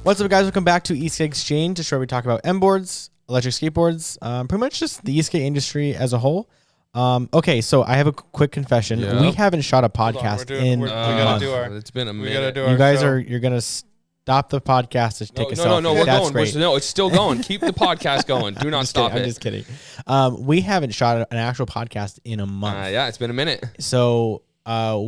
What's up, guys? Welcome back to Esk8Exchange, a show where we talk about MBoards, electric skateboards, pretty much just the e-skate industry as a whole. Okay, so I have a quick confession. Yep. We haven't shot a podcast in a month. It's been a minute. We gotta do our You guys show. you're gonna stop the podcast to take a selfie. No, we're That's going. great. No, it's still going. Keep the podcast going. Do not stop I'm it. just kidding. We haven't shot an actual podcast in a month. Yeah, it's been a minute. So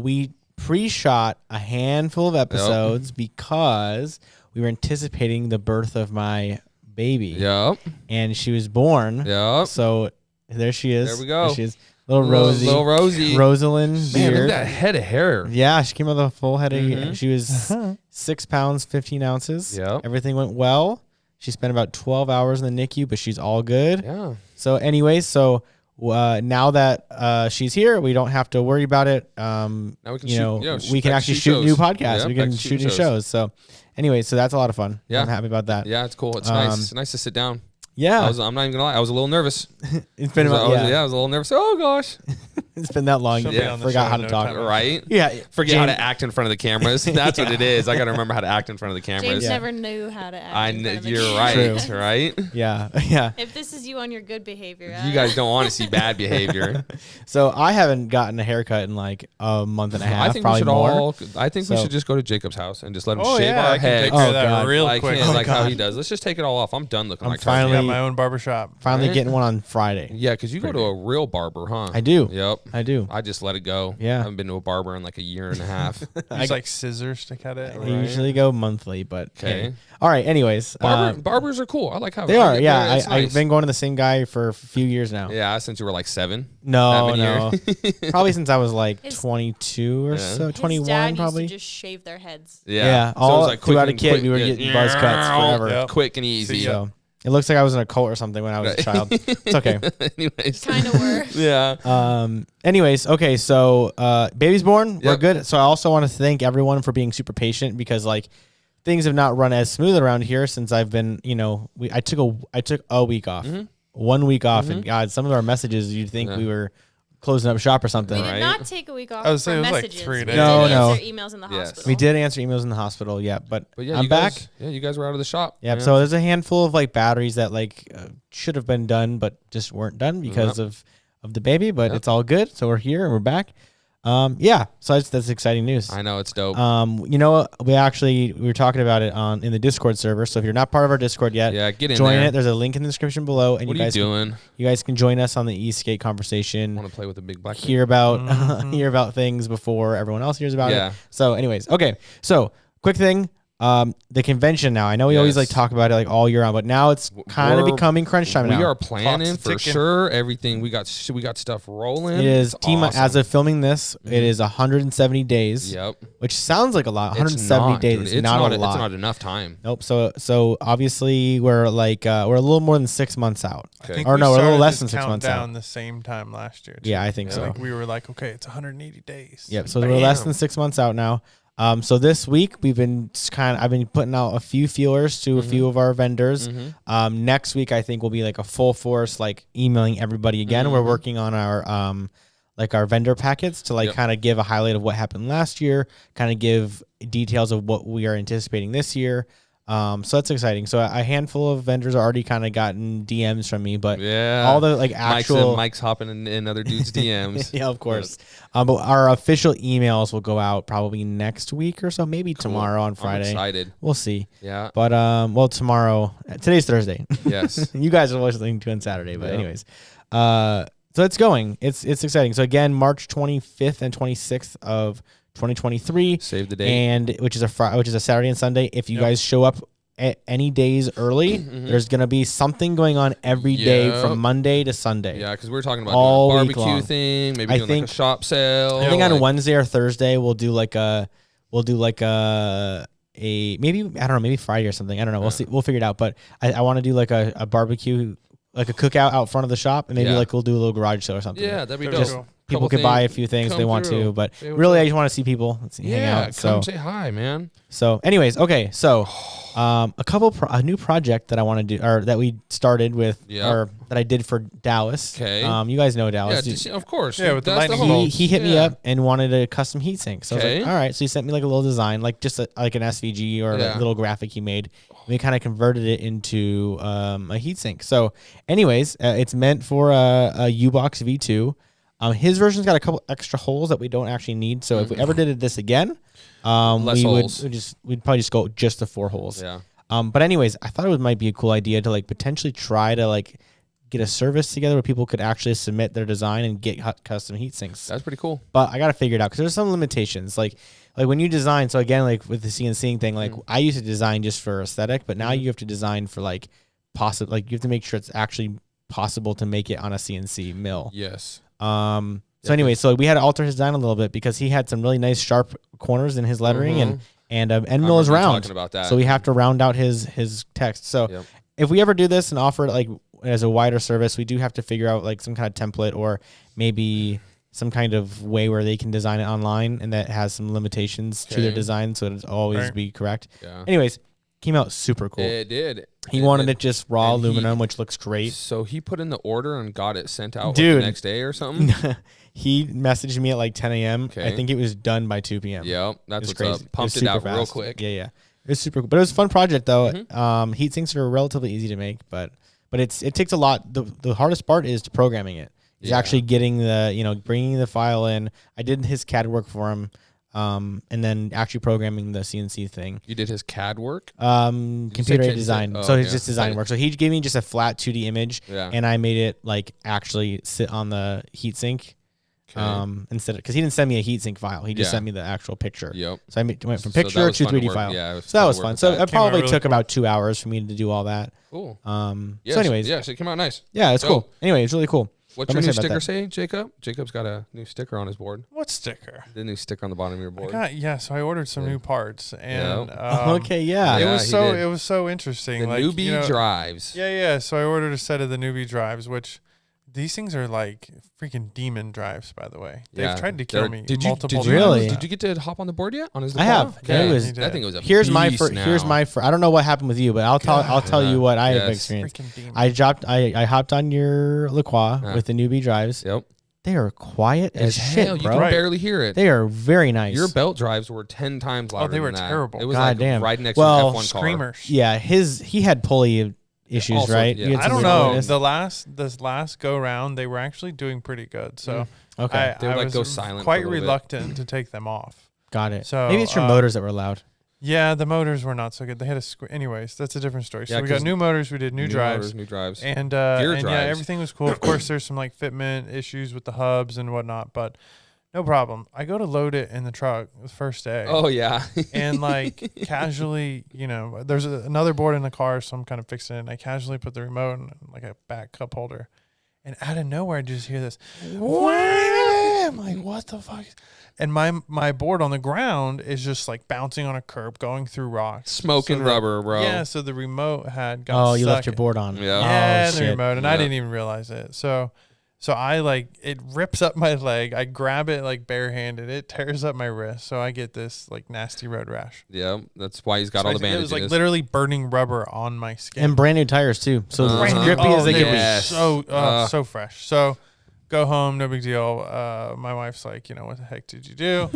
we pre-shot a handful of episodes because we were anticipating the birth of my baby. Yep. And she was born. Yep. So there she is. There we go. There she is. Little Rosie. Little Rosie. Rosalind Man, look beard. at that head of hair. Yeah, she came out with a full head of Mhm. She was 6 pounds, 15 ounces. Yep. Everything went well. She spent about 12 hours in the NICU, but she's all good. Yeah. So anyways, now that she's here, we don't have to worry about it. Now we can we can actually shoot new podcasts. Yeah, we can shoot new shows. So anyway, so that's a lot of fun. Yeah. I'm happy about that. Yeah, it's cool. It's nice. It's nice to sit down. Yeah. I'm not even gonna lie. I was a little nervous. It's been I about, was a little nervous. Oh gosh. It's been that long. She'll You be on the forgot show how in to no talk. time. Right? Yeah. Forget how James- to act in front of the cameras. That's what it is. I got to remember how to act in front of the cameras. James never knew how to act. in front of the You're camera. right. Right? Yeah. Yeah. If this is you on your good behavior, You guys don't want to see bad behavior. So I haven't gotten a haircut in like a month and a half. I think probably we should more. we So- should just go to Jacob's house and just let him Oh shave yeah, our I can heads. take care of Oh, that God. real like quick. him, like how God. he does. Let's just take it all off. I'm done looking I'm like finally- Tarzan. I got my own barbershop. Finally Right? getting one on Friday. Yeah, because you go to a real barber, huh? I do. Yep. I do. I just let it go. Yeah. I haven't been to a barber in like a year and a half. Use like scissors to cut it. I Right. usually go monthly, but Okay. hey. All right. Anyways, Barbers are cool. I like how they are. Yeah, it's I've nice. been going to the same guy for a few years now. Yeah, since you were like 7. No, That no, many probably since I was like His- 22 or Yeah. so, His 21 dad probably. used to just shave their heads. Yeah, So it all was like throughout a and kid, quick. we were Yeah. getting buzz cuts forever. Yep. Quick and easy. See ya. So it looks like I was in a cult or something when I was a child. It's okay. Anyways. Kind of were. Yeah. Anyways, okay, so baby's born. We're Yep. good. So I also want to thank everyone for being super patient because like things have not run as smooth around here since I've been, I took a week off. 1 week off, and God, some of our messages you'd think Yeah. we were closing up shop or something. We did Right. not take a week off I was for saying it was like messages. 3 We days. did No, answer no. emails in the Yes. hospital. We did answer emails in the hospital, yeah, but But yeah, I'm you back. guys, yeah, you guys were out of the shop. Yeah, man. so there's a handful of like batteries that like should have been done, but just weren't done because of the baby. But Yep. it's all good. So we're here and we're back. Yeah, so that's exciting news. I know it's dope. We were talking about it in the Discord server. So if you're not part of our Discord yet, Yeah, get in join there. it. There's a link in the description below, and What you are you guys doing? you guys can join us on the e-skate conversation. Want to play with a big black man? Hear about hear about things before everyone else hears about Yeah. it. So, anyways, okay. So, quick thing. The convention now. I know we always like Yes. talk about it like all year round, but now it's kind of We're- becoming crunch time We now. are planning Clock's for ticking. sure. Everything we got stuff rolling. It is It's team awesome. as of filming this. It is 170 days, Yep. which sounds like a lot. 170 It's not, days dude. is It's not a lot. It's not enough time. Nope. So obviously we're like we're a little more than 6 months out. Okay. I think Or we no, we're a little started less this than 6 months out. countdown the same time last year. Too. Yeah, I think so. Like we were like, okay, it's 180 days. Yep. So we're less Bam. than 6 months out now. So this week I've been putting out a few feelers to a few of our vendors. Next week I think will be like a full force like emailing everybody again. We're working on our like our vendor packets to like Yep. kind of give a highlight of what happened last year, kind of give details of what we are anticipating this year. So that's exciting. So a handful of vendors already kind of gotten DMs from me, but Yeah. all the like actual Mike's hopping in other dudes' DMs. yeah, of course. But our official emails will go out probably next week or so, maybe tomorrow on Friday. I'm excited. We'll see. Yeah. But well, tomorrow. Today's Thursday. Yes. You guys are listening to on Saturday, but Yeah. anyways. So it's going. It's exciting. So again, March 25th and 26th of 2023, Save the date. and which is a Saturday and Sunday. If you guys show up any days early, there's gonna be something going on every day Yep. from Monday to Sunday. Yeah, because we were talking about All doing a week barbecue long. thing, maybe I doing think- like a shop sale. I think on like- Wednesday or Thursday we'll do like a maybe I don't know, maybe Friday or something. I don't know. We'll see. We'll figure it out. But I want to do like a barbecue, like a cookout out front of the shop, and maybe Yeah. like we'll do a little garage sale or something. Yeah, that'd be That'd be dope. Just cool. people could buy a few things if they want to, but really I just want to see people hang out. Come say hi, man. So anyways, okay, so a new project that I want to do, or that we started with, or that I did for Dallas. Okay. You guys know Dallas. Yeah, of course. Yeah, with the lightning bolts. He hit me up and wanted a custom heatsink. So I was like, all right. So he sent me like a little design, like just like an SVG or a little graphic he made. We kind of converted it into a heatsink. So anyways, it's meant for a U-Box V2. His version's got a couple extra holes that we don't actually need. So if we ever did this again, we'd probably just go just the 4 holes. Yeah. But anyways, I thought it might be a cool idea to like potentially try to like get a service together where people could actually submit their design and get custom heat sinks. That's pretty cool. But I got to figure it out because there's some limitations. Like when you design, so again, like with the CNCing thing, like I used to design just for aesthetic, but now you have to design for like possible, like you have to make sure it's actually possible to make it on a CNC mill. Yes. So anyway, so we had to alter his design a little bit because he had some really nice sharp corners in his lettering and end mill is round. About that. So we have to round out his text. So if we ever do this and offer it like as a wider service, we do have to figure out like some kind of template or maybe some kind of way where they can design it online and that has some limitations to their design so it'll always be correct. Yeah. Anyways, came out super cool. It did. He wanted it just raw aluminum, which looks great. So he put in the order and got it sent out the next day or something? He messaged me at like 10 a.m. Okay. I think it was done by 2 p.m. Yep, that's what's crazy. up. Pumped it out fast. real quick. Yeah. It was super cool. But it was a fun project, though. Heat sinks are relatively easy to make, but it takes a lot. The hardest part is programming it. Is actually getting bringing the file in. I did his CAD work for him. And then actually programming the CNC thing. You did his CAD work? Computer aided design. So it's just design work. So he gave me just a flat 2D image, and I made it like actually sit on the heatsink. Instead, because he didn't send me a heatsink file, he just sent me the actual picture. Yep. So I went from picture to 3D file. Yeah, so that was fun. So it probably took about 2 hours for me to do all that. Cool. So anyways, it came out nice. Yeah, it's cool. Anyway, it's really cool. What's your new sticker say, Jacob? Jacob's got a new sticker on his board. What sticker? The new sticker on the bottom of your board. So I ordered some new parts, and it was so interesting. The Newbie Drives. Yeah. So I ordered a set of the Newbie Drives, which these things are like freaking demon drives. By the way, they've tried to kill me multiple times. Really? Did you get to hop on the board yet? On his? I have. Okay. I think it was a. Here's my I don't know what happened with you, but I'll tell you what I have experienced. I hopped on your LaCroix with the Newbie Drives. Yep. They are quiet as shit, bro. You can barely hear it. They are very nice. Your belt drives were 10 times louder. Oh, they were than that. terrible. It was damn. right next to an F1 car. Screamers. Yeah, he had pulley issues, also, right? Yeah. I don't know. This last go round, they were actually doing pretty good. So okay, they would I was go silent. Quite reluctant to take them off. Got it. So maybe it's your motors that were loud. Yeah, the motors were not so good. They had anyways, that's a different story. So we got new motors. We did new drives. New drives. And drives. Yeah, everything was cool. Of course, there's some like fitment issues with the hubs and whatnot, but no problem. I go to load it in the truck the first day. Oh, yeah. And like casually, there's another board in the car, so I'm kind of fixing it. And I casually put the remote in like a back cup holder. And out of nowhere, I just hear this. I'm like, what the fuck? And my board on the ground is just like bouncing on a curb, going through rocks. Smoking rubber, bro. Yeah, so the remote had got stuck. You left your board on. Yeah, the remote, and I didn't even realize it. So I it rips up my leg. I grab it like barehanded. It tears up my wrist. So I get this like nasty road rash. Yeah, that's why he's got all the bandages. It was like literally burning rubber on my skin. And brand new tires too. So as grippy as they can be. So fresh. So go home, no big deal. My wife's like, what the heck did you do?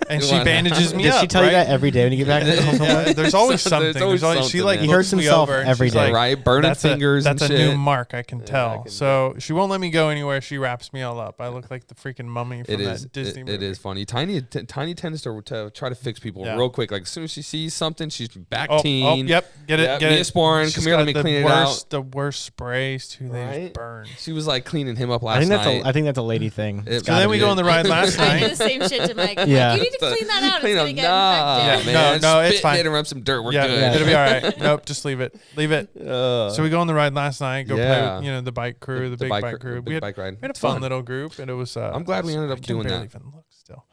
And she bandages me up. Does she tell you that every day when you get back home? Yeah, there's always something. She like he hurts himself every day. Like, right, burning fingers. That's and a shit. new mark, I can tell. So she won't let me go anywhere. She wraps me all up. I look like the freaking mummy from that Disney movie. It is funny. Tiny tends to try to fix people real quick. Like as soon as she sees something, she's back teen. Get it. Neosporin. Come here, let me clean it out. The worst sprays too. They burn. She was like cleaning him up last night. I think that's a lady thing. So then we go on the ride last night. I do the same shit to Mike. Yeah. You need to clean that out. It's going to get infected. Man, no, it's fine. It and rub some dirt. We're good. It'll be all right. Nope, just leave it. So we go on the ride last night. Go play with the bike crew, the big bike crew. We had a fun little group, and it was. I'm glad we ended up doing that. Even look still,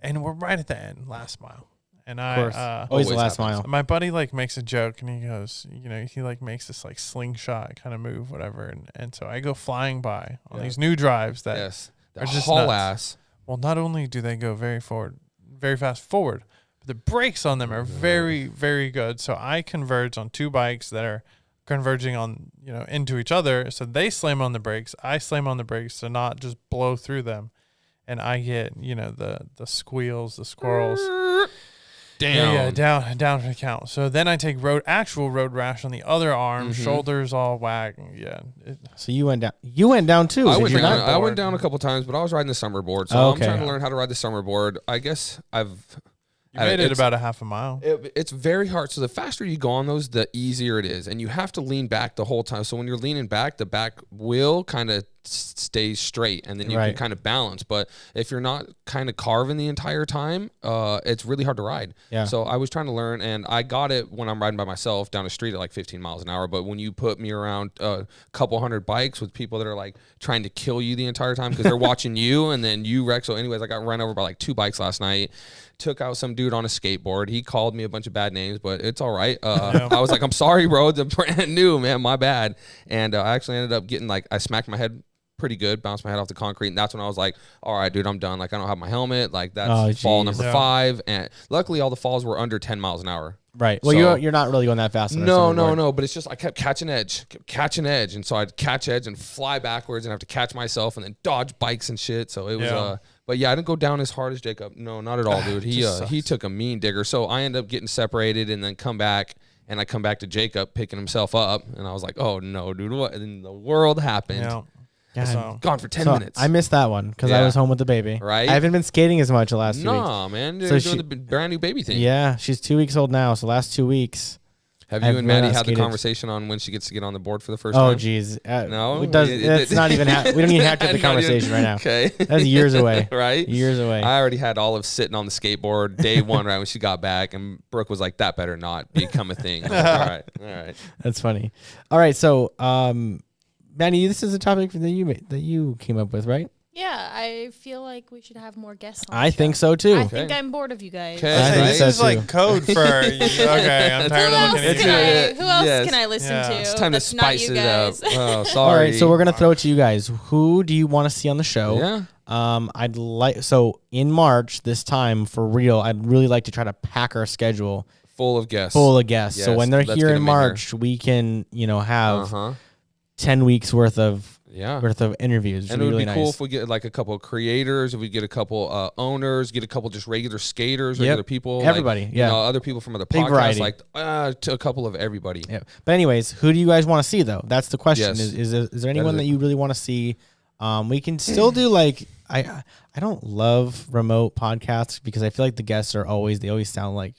and we're right at the end, last mile. And always the last mile. My buddy like makes a joke and he goes, he like makes this like slingshot kind of move, whatever. And so I go flying by on these new drives that are just haul nuts. ass. Well, not only do they go very fast forward, but the brakes on them are very, very good. So I converge on 2 bikes that are converging on, into each other. So they slam on the brakes. I slam on the brakes to not just blow through them. And I get, the squeals, the squirrels. Damn. Yeah, down to the count. So then I take actual road rash on the other arm, shoulders all wagging. Yeah. So you went down. You went down too. I went down a couple times, but I was riding the summer board. So I'm trying to learn how to ride the summer board. I guess You made it about a half a mile. It's very hard. So the faster you go on those, the easier it is. And you have to lean back the whole time. So when you're leaning back, the back wheel kind of stays straight and then you can kind of balance. But if you're not kind of carving the entire time, it's really hard to ride. Yeah. So I was trying to learn, and I got it when I'm riding by myself down the street at like 15 miles an hour. But when you put me around a couple hundred bikes with people that are like trying to kill you the entire time because they're watching you and then you wreck. So anyways, I got run over by like 2 bikes last night. Took out some dude on a skateboard. He called me a bunch of bad names, but it's all right. I was like, I'm sorry, bro. It's brand new, man. My bad. And I actually ended up getting I smacked my head pretty good, bounced my head off the concrete. And that's when I was like, all right, dude, I'm done. Like, I don't have my helmet. Like, that's fall number 5. And luckily, all the falls were under 10 miles an hour. Right. Well, you're not really going that fast. No. But it's just I kept catching edge. And so I'd catch edge and fly backwards and have to catch myself and then dodge bikes and shit. So it was but yeah, I didn't go down as hard as Jacob. No, not at all, dude. He took a mean digger. So I ended up getting separated and then come back. And I come back to Jacob picking himself up. And I was like, oh, no, dude. What in the world happened? Yeah. Gone for 10 minutes. I missed that one because I was home with the baby. Right. I haven't been skating as much the last 2 weeks. No, man. You're doing the brand new baby thing. Yeah. She's 2 weeks old now. So last 2 weeks. Have you and Maddie had the conversation on when she gets to get on the board for the first time? Oh, geez. No? It's not even we don't even have to have the conversation right now. Okay. That's years away. Right? Years away. I already had Olive sitting on the skateboard day 1 right when she got back, and Brooke was like, that better not become a thing. Like, all right. That's funny. All right. So, Maddie, this is a topic that you came up with, right? Yeah, I feel like we should have more guests on I the think show. so too. I think I'm bored of you guys. Okay. This is like code for okay. I'm tired of looking at you. Who else can I listen to? It's time to that's not spice you it up. guys? Oh, sorry. All right, so we're gonna throw it to you guys. Who do you want to see on the show? Yeah. I'd like in March this time for real. I'd really like to try to pack our schedule full of guests. Yes, so when they're let's here get in 'em March, we can have 10 weeks worth of interviews. And it would really be cool if we get like a couple of creators, if we get a couple owners, get a couple just regular skaters, regular people, everybody, other people from other Big podcasts, variety. like to a couple of everybody. Yeah. But anyways, who do you guys want to see though? That's the question. Yes. Is there anyone that you really want to see? We can still do like I don't love remote podcasts because I feel like the guests they always sound like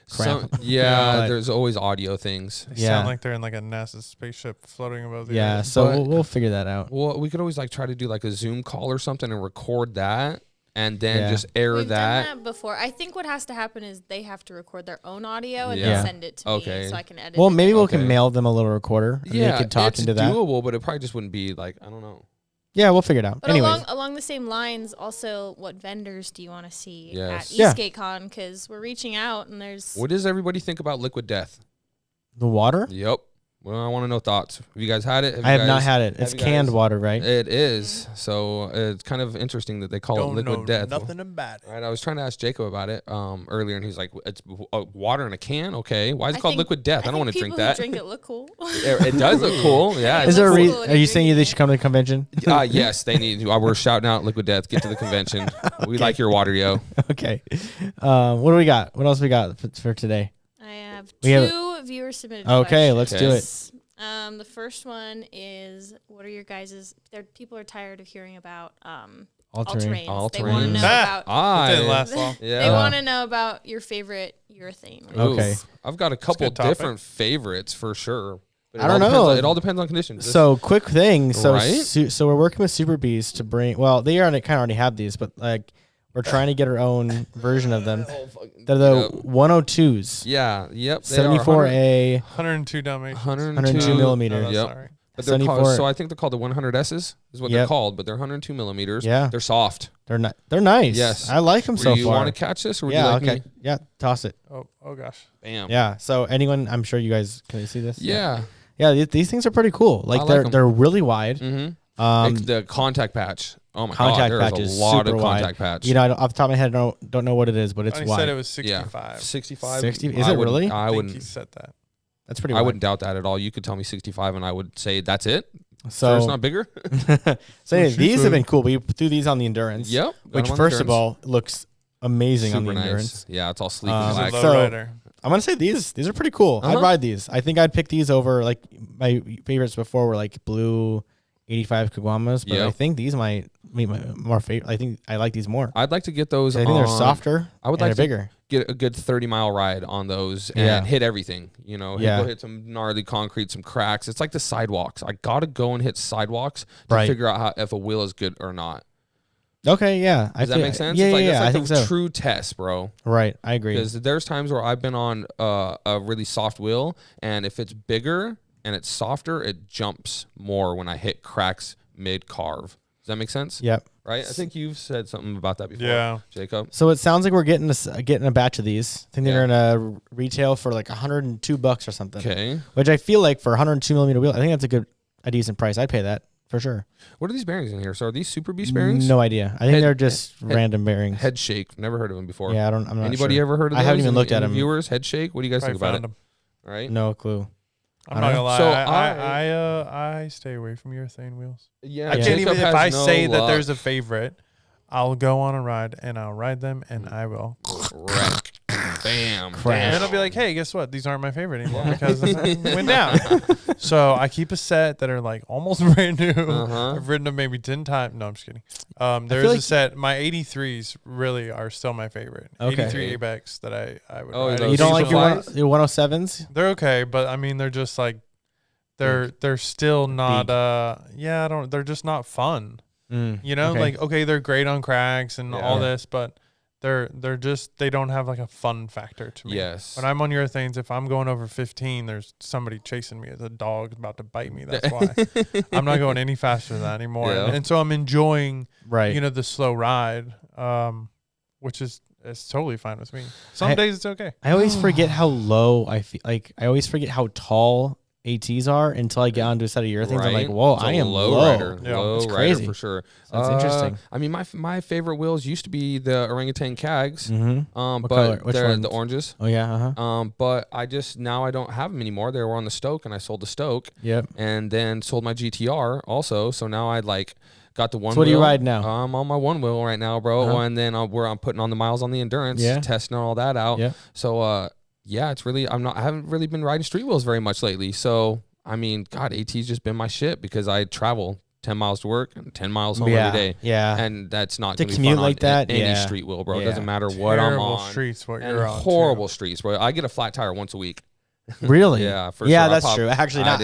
crap. There's always audio things. They sound like they're in like a NASA spaceship floating above the earth. So we'll figure that out. Well, we could always like try to do like a Zoom call or something and record that and then just air We've that. done that before. I think what has to happen is they have to record their own audio and then send it to me so I can edit. Well, maybe we can mail them a little recorder. And they could talk it's into that. doable, but it probably just wouldn't be like, I don't know. Yeah, we'll figure it out. But Anyways, along the same lines, also, what vendors do you want to see at Yes. Esk8Con? Because we're reaching out and there's... What does everybody think about Liquid Death? the water? Yep. Well, I want to know thoughts. Have you guys had it? I have not had it. It's canned water, right? It is. So it's kind of interesting that they call it Liquid Death. Nothing about it. Right. I was trying to ask Jacob about it earlier, and he's like, "It's water in a can. Okay, why is it called Liquid Death? I don't want to drink that." People who drink it look cool. It does look cool. Yeah. Is there a cool reason? Are you saying they should come to the convention? Yes, they need. We're shouting out Liquid Death. Get to the convention. We like your water, yo. Okay. What do we got? What else we got for today? I have two viewer submitted Okay, let's do it. The first one is, what are your guys'... People are tired of hearing about all-terrains. They want to know about... Didn't last long. They want to know about your favorite urethane. Okay. I've got a couple different favorites for sure. But I don't know. It all depends on conditions. So quick thing. So Right? so we're working with Super Bees to bring. Well, they kind of already have these, but like we're trying to get our own version of them. They're the 102s. Yeah. Yep. 74A. 102 Dalmatians. 102 millimeters. Oh, Yep. sorry. But they're 74. called, so I think they're called the 100Ss is what they're called, but they're 102 millimeters. Yeah. They're soft. They're not. They're nice. Yes. I like them so Do you far. want to catch this or would you like me? Yeah. Toss it. Oh gosh. Bam. Yeah. So anyone, I'm sure you guys can you see this? Yeah. Yeah. These things are pretty cool. Like I like 'em. they're really wide. Mm-hmm. The contact patch. Oh my god, there's a lot of contact patch. You know, off the top of my head, I don't know what it is, but it's wide. He said it was 65. Yeah. 65. 60? Is it really? I think he said that. That's pretty wide. I wouldn't doubt that at all. You could tell me 65 and I would say that's it. So it's not bigger. So these have been cool. We threw these on the Endurance. Yep. Which first of all looks amazing on the Endurance. Yeah, it's all sleek and black. So I'm gonna say these are pretty cool. I'd ride these. I think I'd pick these over, like, my favorites before were like blue 85 Kawamas, but I think these might be my more favorite. I think I like these more. I'd like to get those. I think they're softer. I would like to bigger. Get a good 30-mile ride on those and hit everything. You know, go hit some gnarly concrete, some cracks. It's like the sidewalks. I gotta go and hit sidewalks to figure out if a wheel is good or not. Okay, yeah. Does that make sense? Yeah, it's like I think so. True test, bro. Right, I agree. Because there's times where I've been on a really soft wheel, and if it's bigger and it's softer, it jumps more when I hit cracks mid-carve. Does that make sense? Yep. Right? I think you've said something about that before, Jacob. So it sounds like we're getting a batch of these. I think they're going to retail for like $102 or something. Okay. Which I feel like for a 102 millimeter wheel, I think that's a decent price. I'd pay that for sure. What are these bearings in here? So are these Super Beast bearings? No idea. I think they're just random bearings. Head Shake. Never heard of them before. Yeah, I'm not Anybody sure. ever heard of those? I haven't even looked at them. Viewers, Head Shake. What do you guys think about it? Right? No clue. I'm not gonna lie. So I stay away from urethane wheels. Yeah, I can't even. If I say that there's a favorite, I'll go on a ride and I'll ride them and I will wreck. Bam. And it'll be like, hey, guess what? These aren't my favorite anymore because I went down. So I keep a set that are like almost brand new. I've ridden them maybe 10 times. No, I'm just kidding. There is a set. My 83s really are still my favorite. 83 ABEX that I would ride. You don't like your 107s? They're okay, but I mean, they're just like, they're still not, they're just not fun. You know, they're great on cracks and all this, but they're just, they don't have like a fun factor to me. Yes. When I'm on urethanes, if I'm going over 15, there's somebody chasing me. There's a dog about to bite me. That's why I'm not going any faster than that anymore. Yeah. And so I'm enjoying, the slow ride, which is, it's totally fine with me. Some days it's okay. I always forget how low I feel. Like, I always forget how tall ATs are until I get onto a set of urethanes. I'm like, whoa, I am low. Rider. Yeah. Low it's crazy for sure. That's interesting. I mean, my favorite wheels used to be the orangutan Cags. What but color? Which they're ones? the oranges. Oh yeah. But I don't have them anymore. They were on the Stoke, and I sold the Stoke. Yep. And then sold my GTR also. So now I got the one. So what do you ride now? I'm on my one wheel right now, bro. And then I'm putting on the miles on the Endurance, testing all that out. Yeah. So it's really I haven't really been riding street wheels very much lately. So I mean, God, AT's just been my shit because I travel 10 miles to work and 10 miles home every day. Yeah. And that's not to going to commute be fun like that. any street wheel, bro. It doesn't matter what I'm on. Streets, what and you're on. Horrible streets, bro. I get a flat tire once a week. Really? Yeah, for sure. Yeah, that's true. Actually, not.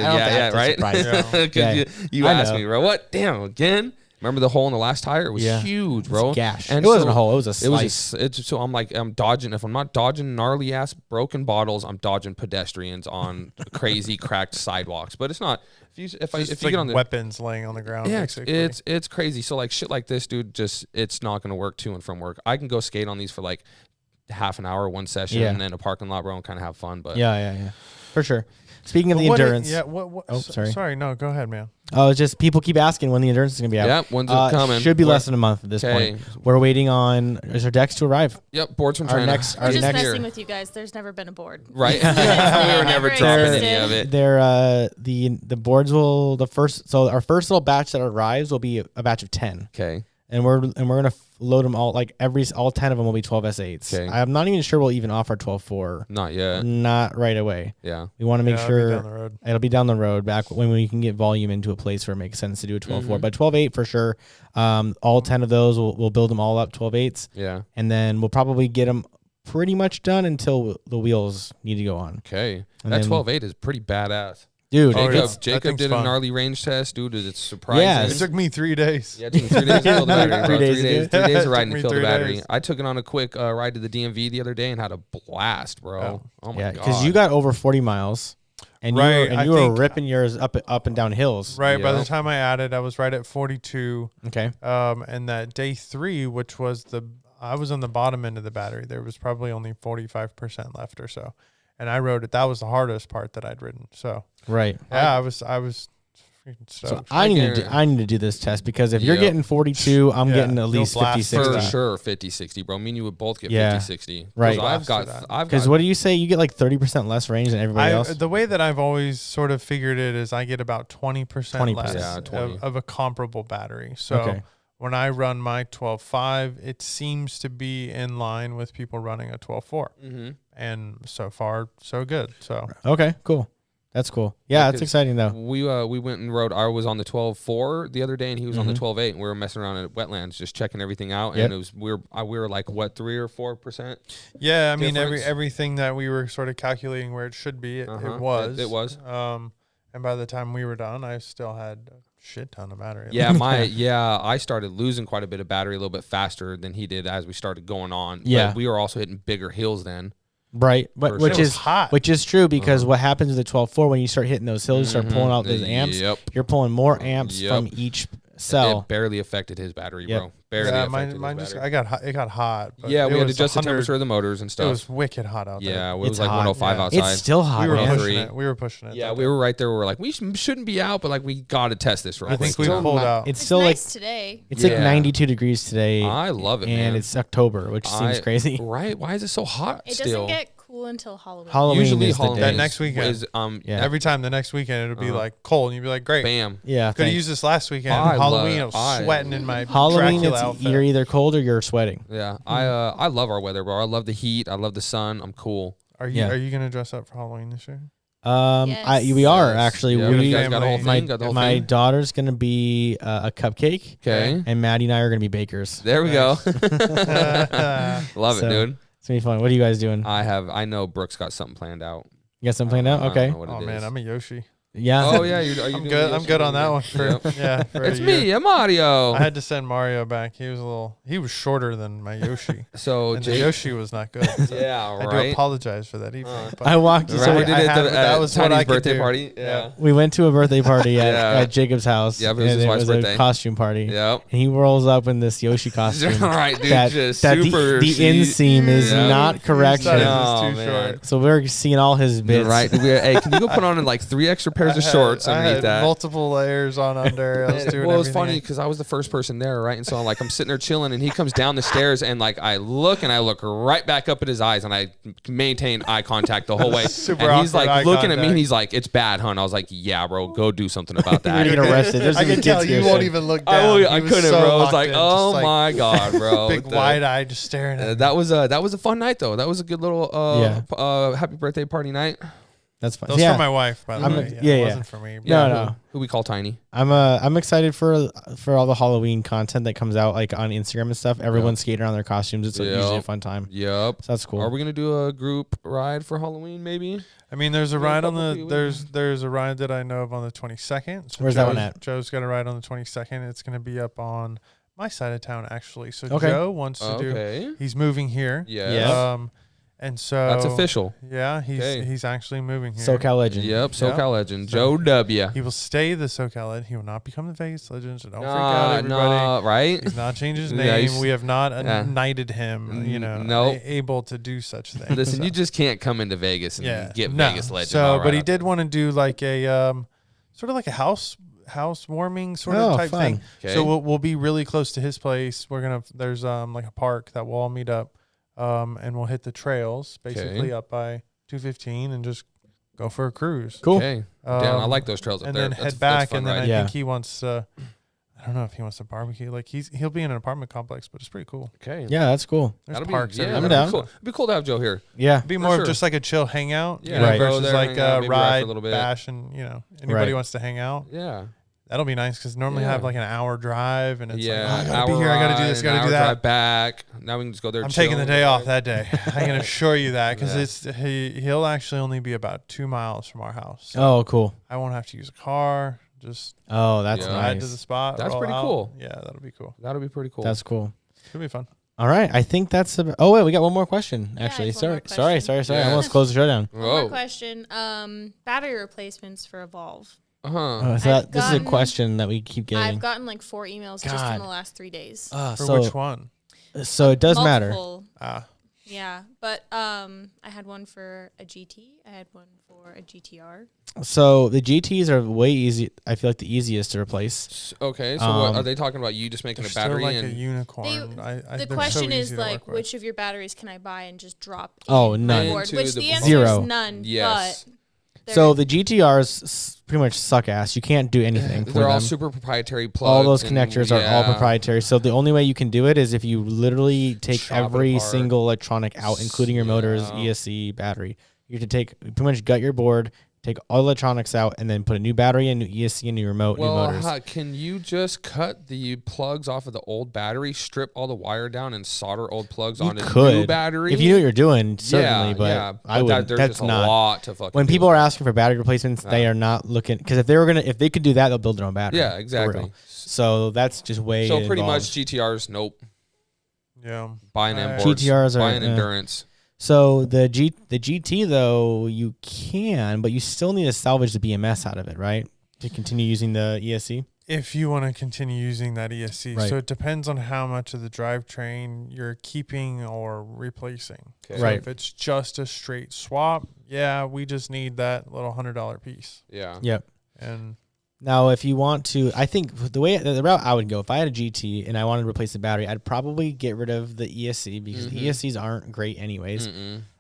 Right? Because you asked me, bro. What? Damn, again? Remember the hole in the last tire? It was huge, bro. It's gash. And it wasn't a hole. It was a slice. So I'm dodging. If I'm not dodging gnarly ass broken bottles, I'm dodging pedestrians on crazy cracked sidewalks. But it's not. If you get on the weapons laying on the ground. Yeah, basically. it's crazy. So like shit like this, dude. Just it's not gonna work to and from work. I can go skate on these for like half an hour, one session, and then a parking lot, bro, and kind of have fun. But yeah, for sure. Speaking of the Endurance. Sorry. No, go ahead, man. Oh, it's just people keep asking when the Endurance is going to be out. Yep, when's it coming? Should be less than a month at this point. We're waiting on our decks to arrive. Yep, boards from China. We're just messing with you guys. There's never been a board. Right. We were never dropping any of it. They're, the boards will, so our first little batch that arrives will be a batch of 10. Okay. And we're going to load them all, like all 10 of them will be 12 S8s. Okay. I'm not even sure we'll even offer 12.4. Not yet. Not right away. Yeah. We want to make sure it'll be down the road back when we can get volume into a place where it makes sense to do a 12.4. But 12.8 for sure. All 10 of those, we'll build them all up 12.8s. Yeah. And then we'll probably get them pretty much done until the wheels need to go on. Okay. That 12.8 is pretty badass. Dude, Jacob did a gnarly range test, dude. It's surprising. Yeah, it took me 3 days. Yeah, it took me 3 days to fill the battery. 3 days. 3 days of riding to fill the 3 battery. days. I took it on a quick ride to the DMV the other day and had a blast, bro. Oh my god. because you got over 40 miles, and you were ripping yours up and down hills. Right. By the time I added, I was right at 42. Okay. And that day 3, which was I was on the bottom end of the battery. There was probably only 45% left or so. And I rode it. That was the hardest part that I'd ridden. So right. yeah, I was freaking So stoked. I need to do this test because if you're getting 42, I'm getting at least 50, 60. For sure, 50, 60, bro. Me and you would both get 50, 60. Right. I've got. Because what do you say? You get like 30% less range than everybody else? The way that I've always sort of figured it is I get about 20% less of a comparable battery. So when I run my 12.5, it seems to be in line with people running a 12.4. Mm-hmm. And so far, so good. So okay, cool. That's cool. Yeah, it's exciting though. We went and rode. I was on the 12.4 the other day, and he was on the 12.8. And we were messing around at wetlands, just checking everything out. And it was we were like what 3 or 4%. Yeah, I mean everything that we were sort of calculating where it should be, it was. It was. And by the time we were done, I still had a shit ton of battery. Yeah, I started losing quite a bit of battery a little bit faster than he did as we started going on. Yeah, but we were also hitting bigger hills then. Right, but which is true because what happens with the 12.4 when you start hitting those hills, start pulling out those amps, you're pulling more amps from each cell. It barely affected his battery, bro. Barely. Mine just it got hot. But we had to adjust the temperature of the motors and stuff. It was wicked hot out there. Yeah, it was like 105 outside. It's still hot. We were pushing it. Yeah, we were right there. We were like, we shouldn't be out, but like we got to test this. I think we pulled out. It's still nice today. It's like 92 degrees today. I love it, man. And it's October, which seems crazy. Right? Why is it so hot? It doesn't get cool until Halloween. Usually that next weekend is every time the next weekend it'll be like cold and you'd be like, great, bam, could have used this last weekend. Halloween, I was sweating in my Halloween. outfit. You're either cold or you're sweating. Yeah, I love our weather, bro. I love the heat. I love the sun. I'm cool. Are you gonna dress up for Halloween this year? Yes. We are actually. Yeah, we got the whole thing. My daughter's gonna be a cupcake. Okay. And Maddie and I are gonna be bakers. There we go. Love it, dude. It's gonna be fun. What are you guys doing? I know Brooks got something planned out. You got something planned out? Okay. Oh man, I'm a Yoshi. Yeah. Oh yeah, I'm good. I'm good on that one. It's me. I'm Mario. I had to send Mario back. He was shorter than my Yoshi. So the Yoshi was not good. So yeah, right. I do apologize for that. I walked. So we did it that was what I birthday party. Yeah. We went to a birthday party at Jacob's house. Yeah, it was his wife's birthday. A costume party. Yep. And he rolls up in this Yoshi costume. Right, dude. Just super. The inseam is not correct. No, man. So we're seeing all his bits. Right. Hey, can you go put on like 3 extra pairs of shorts? I had multiple layers on under. I was doing well, it was funny because I was the first person there, right? And so like I'm sitting there chilling, and he comes down the stairs, and like I look right back up at his eyes, and I maintain eye contact the whole way. And he's like looking at me, and he's like, "It's bad, hun." I was like, "Yeah, bro, go do something about that." You're gonna get arrested. I can tell you won't even look down. I couldn't, bro. I was like, "Oh my god, bro!" Big wide eye, just staring at. That was a fun night though. That was a good little happy birthday party night. That's fun. That was for my wife, by the way. It wasn't for me. No. Who we call Tiny. I'm excited for all the Halloween content that comes out like on Instagram and stuff. Everyone's skating around their costumes. It's usually a fun time. Yep. So that's cool. Are we gonna do a group ride for Halloween? Maybe. I mean, there's a ride on the there's a ride that I know of on the 22nd. So where's that one at? Joe's got a ride on the 22nd. It's gonna be up on my side of town actually. So Joe wants to do. He's moving here. Yeah. And so that's official. Yeah, he's actually moving here. SoCal legend. Yep, SoCal legend. Joe W. He will stay the SoCal legend. He will not become the Vegas legend. So don't freak out, everybody. Right? He's not changed his name. We have not knighted him. Able to do such things. Listen, you just can't come into Vegas and get Vegas legend. So, but he did want to do like a sort of like a housewarming sort of type thing. Okay. So we'll be really close to his place. There's like a park that we'll all meet up. And we'll hit the trails basically up by 215 and just go for a cruise. Cool. Okay. Damn, I like those trails up there. And then head back, and then I think he wants to. I don't know if he wants to barbecue. Like he'll be in an apartment complex, but it's pretty cool. Okay. Yeah, that's cool. There's parks. I'm down. Cool. It'd be cool to have Joe here. Yeah. It'd be more of just like a chill hangout. Yeah. Right. Versus like ride, a little bit. bash, and anybody wants to hang out. Yeah. That'll be nice because normally I have like an hour drive, and it's like, I gotta be here, I gotta do this, gotta do that. Drive back. Now we can just go there. I'm taking the day off that day. I can assure you that because he'll actually only be about 2 miles from our house. So oh, cool. I won't have to use a car. Just that's ride nice. to the spot. That's pretty cool. Yeah, that'll be cool. That'll be pretty cool. That's cool. It'll be fun. All right, I think that's about. Oh wait, we got one more question. Actually, sorry. I almost closed the show down. One more question. Battery replacements for Evolve. So this is a question that we keep getting. I've gotten like 4 emails just in the last 3 days. For which one? So it does matter. Yeah, but I had one for a GT. I had one for a GTR. So the GTs are way easy. I feel like the easiest to replace. Okay, so what are they talking about? You just making a battery still like and a unicorn. The question is like, which of your batteries can I buy and just drop? None. Board, which the answer Zero. is none. Yes. But So the GTRs pretty much suck ass. You can't do anything. They're all them. super proprietary plugs. All those connectors are all proprietary. So the only way you can do it is if you literally take Chop every single electronic out, including your motors, ESC, battery. You have to pretty much gut your board, take all electronics out, and then put a new battery, a new ESC, a new remote, new motors. Can you just cut the plugs off of the old battery, strip all the wire down, and solder old plugs onto the new battery? If you knew what you're doing, certainly, but I wouldn't. There's That's just not. a lot to fucking When people are asking for battery replacements, they are not looking, because if they could do that, they'll build their own battery. Yeah, exactly. So that's just way So pretty involved. much GTRs, nope. Yeah. Buy an MBoards. GTRs are buy an endurance. So the GT though, you can, but you still need to salvage the BMS out of it, right? To continue using the ESC. If you want to continue using that ESC. Right. So it depends on how much of the drivetrain you're keeping or replacing. Okay. So Right. if it's just a straight swap, yeah, we just need that little $100 piece. Yeah. Yep. And Now, if you want to, I think the route I would go, if I had a GT and I wanted to replace the battery, I'd probably get rid of the ESC because the ESCs aren't great anyways.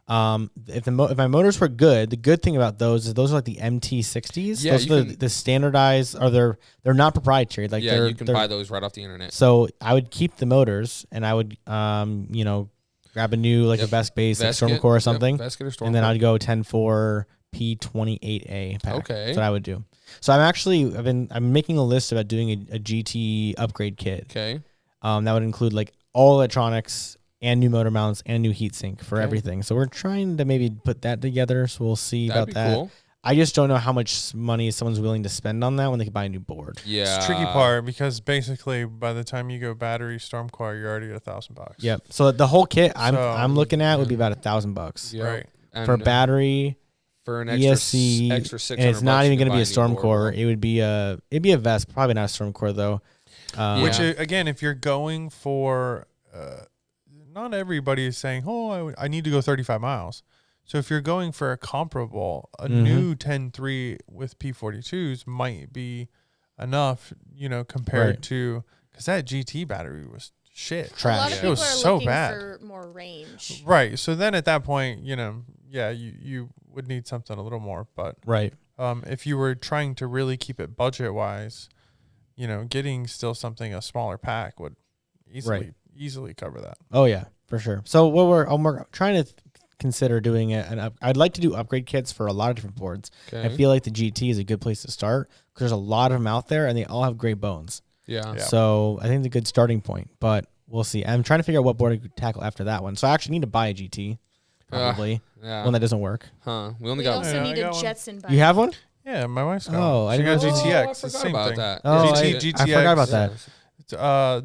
If my motors were good, the good thing about those is those are like the MT60s. Yeah, those are the standardized, or they're not proprietary. Like yeah, you can buy those right off the internet. So I would keep the motors, and I would grab a new a Vesk base, like Stormcore or something, Vesket or Stormcore. and then I'd go 10.4 P28A pack. Okay, that's what I would do. So I'm making a list about doing a GT upgrade kit. Okay. That would include like all electronics and new motor mounts and new heatsink for everything. So we're trying to maybe put that together. So we'll see about that. Cool. I just don't know how much money someone's willing to spend on that when they can buy a new board. Yeah, it's a tricky part because basically by the time you go battery Stormcore, you're already at $1,000. Yep. So the whole kit I'm looking at would be about $1,000. Yep. Right. And for battery. For an ESC, extra $600, and it's not even going to be a Stormcore. It would be a Vest, probably not a Stormcore though. Which again, if you're going for, not everybody is saying, "Oh, I need to go 35 miles." So if you're going for a comparable, a new 10.3 with P42s might be enough, compared to because that GT battery was shit. Trash. A lot of people it was are so looking bad. for more range. Right. So then at that point, you would need something a little more. But right. If you were trying to really keep it budget wise, getting still something a smaller pack would easily cover that. Oh yeah, for sure. So what we're trying to consider doing I'd like to do upgrade kits for a lot of different boards. Okay. I feel like the GT is a good place to start because there's a lot of them out there and they all have great bones. Yeah. So I think it's a good starting point, but we'll see. I'm trying to figure out what board to tackle after that one. So I actually need to buy a GT, probably one that doesn't work. Huh? We also need a Jetson Bike. You have one? Yeah, my wife's got. Oh, I didn't know GTX. I forgot about that. Oh, GTX. I forgot about that.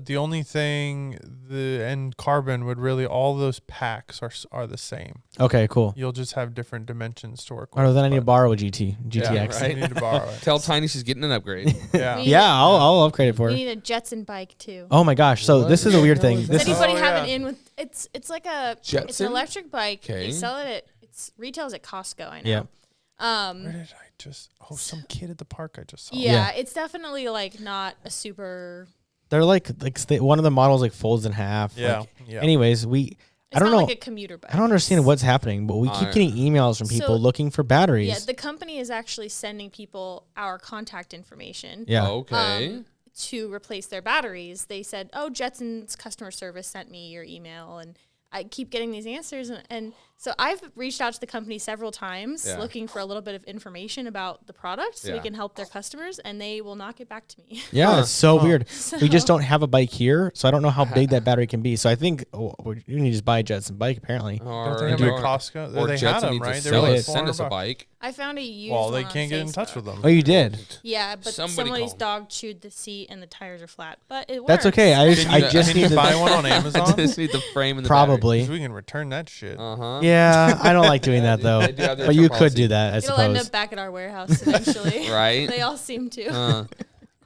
The only thing, and carbon would really, all those packs are the same. Okay, cool. You'll just have different dimensions to work with. Oh, then I need to borrow a GTX. Yeah, right? You need to borrow it. Tell Tiny she's getting an upgrade. I'll upgrade it for her. We need a Jetson Bike too. Oh my gosh! So this is a weird thing. Does anybody have an in with? It's like a Jetson? It's an electric bike. Okay. They sell it it's retails at Costco. I know. Yeah. Where did I just? Oh, some kid at the park I just saw. Yeah, it's definitely like not a super. They're like one of the models like folds in half. Yeah. Anyways, I don't know. Like a commuter bike. I don't understand what's happening, but we keep getting emails from people looking for batteries. Yeah, the company is actually sending people our contact information. Yeah. Okay. To replace their batteries, they said, "Oh, Jetson's customer service sent me your email," and I keep getting these answers, and so I've reached out to the company several times looking for a little bit of information about the product so we can help their customers, and they will not get back to me. Yeah, it's so weird. We just don't have a bike here, so I don't know how big that battery can be. So I think you need to just buy a Jetson Bike, apparently. Don't they have a Costco? Or they Jetson had them, needs right? to They sell were it. like Send us a $400. bike. I found a used Well, one they can't get in touch with them. Oh, you did? Yeah, but Somebody somebody's call dog chewed the seat and the tires are flat. But it works. That's okay. I just Can need you to buy one on I Amazon? just need the frame and the probably. We can return that shit. Yeah, I don't like doing that though. They do have their But you return could policy. do that, I It'll end suppose. up back at our warehouse eventually. Right? They all seem to.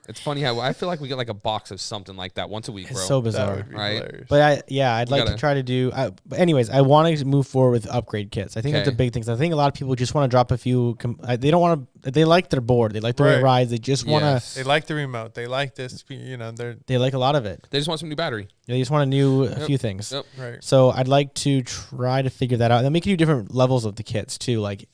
It's funny how I feel like we get like a box of something like that once a week, bro. It's so bizarre, right? Hilarious. But I'd like to try to do. But anyways, I want to move forward with upgrade kits. I think that's a big thing. I think a lot of people just want to drop a few. They don't want to. They like their board. They like the way it rides. They just want to. They like the remote. They like this. They like a lot of it. They just want some new battery. They just want a few things. Yep. Right. So I'd like to try to figure that out. And then we can do different levels of the kits too, like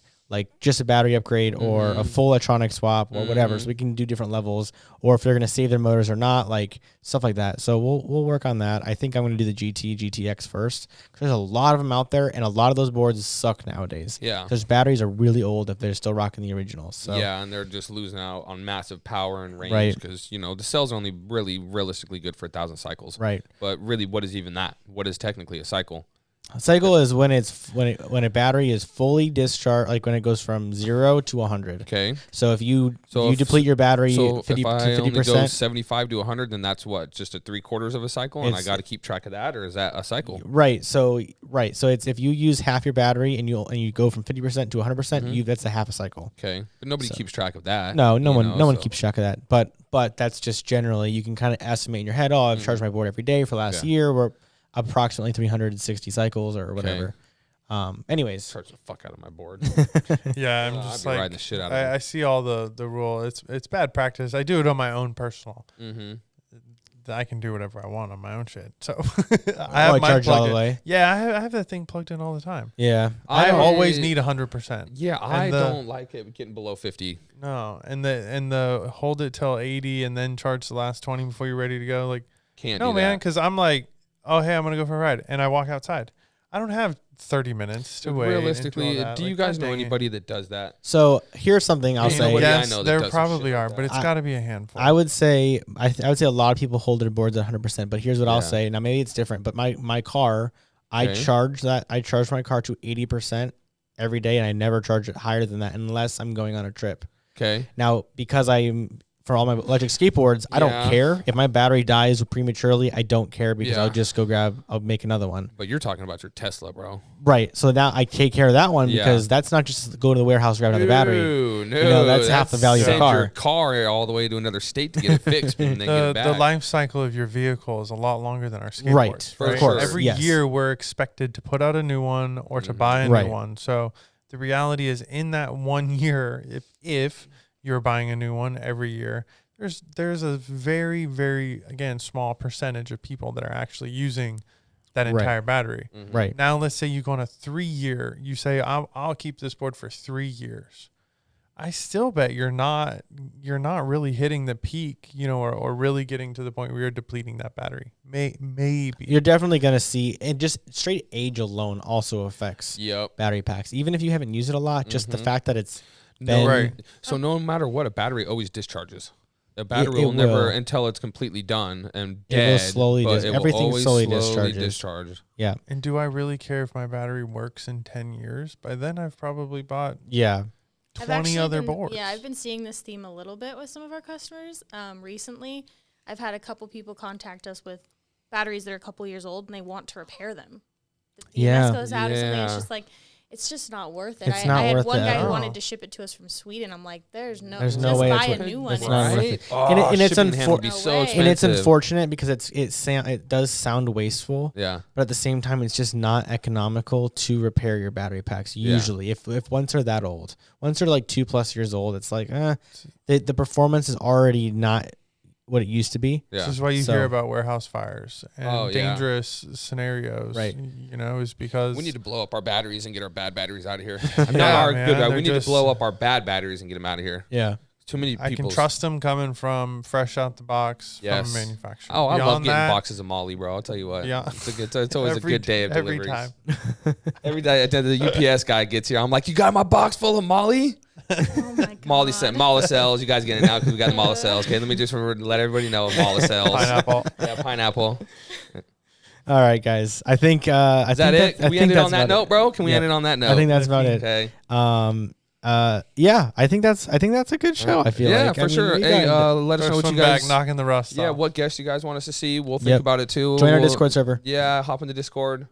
just a battery upgrade or a full electronic swap or whatever. So we can do different levels, or if they're going to save their motors or not, like stuff like that. So we'll work on that. I think I'm going to do the GTX first, because there's a lot of them out there, and a lot of those boards suck nowadays. Yeah. Those batteries are really old if they're still rocking the originals. So. Yeah, and they're just losing out on massive power and range because, the cells are only really realistically good for 1,000 cycles. Right. But really, what is even that? What is technically a cycle? A cycle is when a battery is fully discharged, like when it goes from 0 to 100. Okay. So if you deplete your battery 50 if I to 50%, only go 75 to 100, then that's what, just a 3/4 of a cycle, and I got to keep track of that, or is that a cycle? Right. So it's if you use half your battery and you go from 50% to 100%, that's a half a cycle. Okay, but nobody keeps track of that. No one keeps track of that. But that's just generally, you can kind of estimate in your head. Oh, I've charged my board every day for last year. We're approximately 360 cycles or whatever. Anyways, charge the fuck out of my board. Yeah, I'm just like riding the shit out of it. I see all the rule. It's bad practice. I do it on my own personal. I can do whatever I want on my own shit. So I have charge all the way. Yeah, I have that thing plugged in all the time. Yeah, I always need 100%. Yeah, I don't like it getting below 50. No, and the hold it till 80 and then charge the last 20 before you're ready to go. Like, can't. No, do man, that. because I'm like, oh hey, I'm gonna go for a ride, and I walk outside. I don't have 30 minutes to wait. Realistically, do you guys know anybody that does that? So here's something I'll say. Yes, there probably are, but it's got to be a handful. I would say I would say a lot of people hold their boards at 100%. But here's what I'll say. Now maybe it's different, but my car, I charge my car to 80% every day, and I never charge it higher than that unless I'm going on a trip. Okay. Now because for all my electric skateboards, I don't care if my battery dies prematurely. I don't care because I'll just I'll make another one. But you're talking about your Tesla, bro. Right. So now I take care of that one because that's not just go to the warehouse, grab another battery. No, that's half the value of the car. Send your car all the way to another state to get it fixed and then get it back. The life cycle of your vehicle is a lot longer than our skateboards. Right. Of course. Every year we're expected to put out a new one or to buy a new one. So the reality is, in that 1 year, if you're buying a new one every year, there's a very, very, again, small percentage of people that are actually using that entire battery. Right. Now, let's say you go on a 3-year, you say, I'll keep this board for 3 years. I still bet you're not really hitting the peak, or really getting to the point where you're depleting that battery. Maybe. You're definitely going to see, and just straight age alone also affects battery packs. Even if you haven't used it a lot, just the fact that it's So no matter what, a battery always discharges. A battery will never, until it's completely done and dead. It will slowly everything's slowly discharges. Yeah. And do I really care if my battery works in 10 years? By then, I've probably bought 20 other boards. Yeah, I've been seeing this theme a little bit with some of our customers. Recently, I've had a couple people contact us with batteries that are a couple years old, and they want to repair them. The BMS goes out or something. It's just like, it's just not worth it. I had one guy who wanted to ship it to us from Sweden. I'm like, there's no way. Buy a new one. It's not worth it. And it's unfortunate because it does sound wasteful. Yeah. But at the same time, it's just not economical to repair your battery packs. Usually, if once they're that old, once they're like 2+ years old, it's like the performance is already not what it used to be. This is why you hear about warehouse fires and dangerous scenarios. Right. Is because we need to blow up our batteries and get our bad batteries out of here. We need to blow up our bad batteries and get them out of here. Yeah. Too many people. I can trust them coming from fresh out the box from a manufacturer. Oh, I love getting boxes of Molly, bro. I'll tell you what. Yeah. It's always a good day of deliveries. Every time. Every day the UPS guy gets here, I'm like, you got my box full of Molly? Oh my God. Molly cells. You guys get it now because we got the Molly cells. Okay, let me just let everybody know Molly cells. Pineapple. Yeah, pineapple. All right, guys. I think is that it? Can we end it on that note, bro? Can we end it on that note? I think that's about it. Okay. I think that's a good show. I feel like. For sure. Hey, let us know what you guys knocking the rust off. what guests you guys want us to see. We'll think about it too. Join our Discord server. Yeah, hop in the Discord.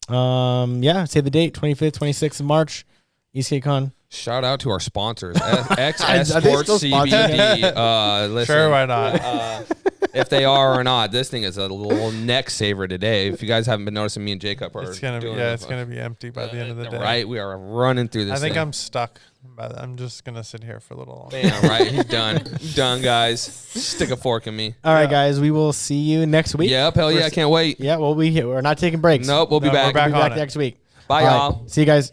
Say the date, 25th, 26th of March, EskACon. Shout out to our sponsors, XS Are they Sports still sponsoring CBD. Listen, Sure, why not? if they are or not, this thing is a little neck saver today. If you guys haven't been noticing, me and Jacob are It's gonna be doing it's gonna be empty by the end of the day. Right, we are running through this. I think thing. I'm stuck. But I'm just gonna sit here for a little longer. Damn, right, he's done. Done, guys. Stick a fork in me. All right, guys. We will see you next week. Yep, hell yeah, I can't wait. Yeah, we'll be here. We're not taking breaks. Nope, we'll be back. we're back We'll be back on it. next week. Bye, All right, y'all. see you guys.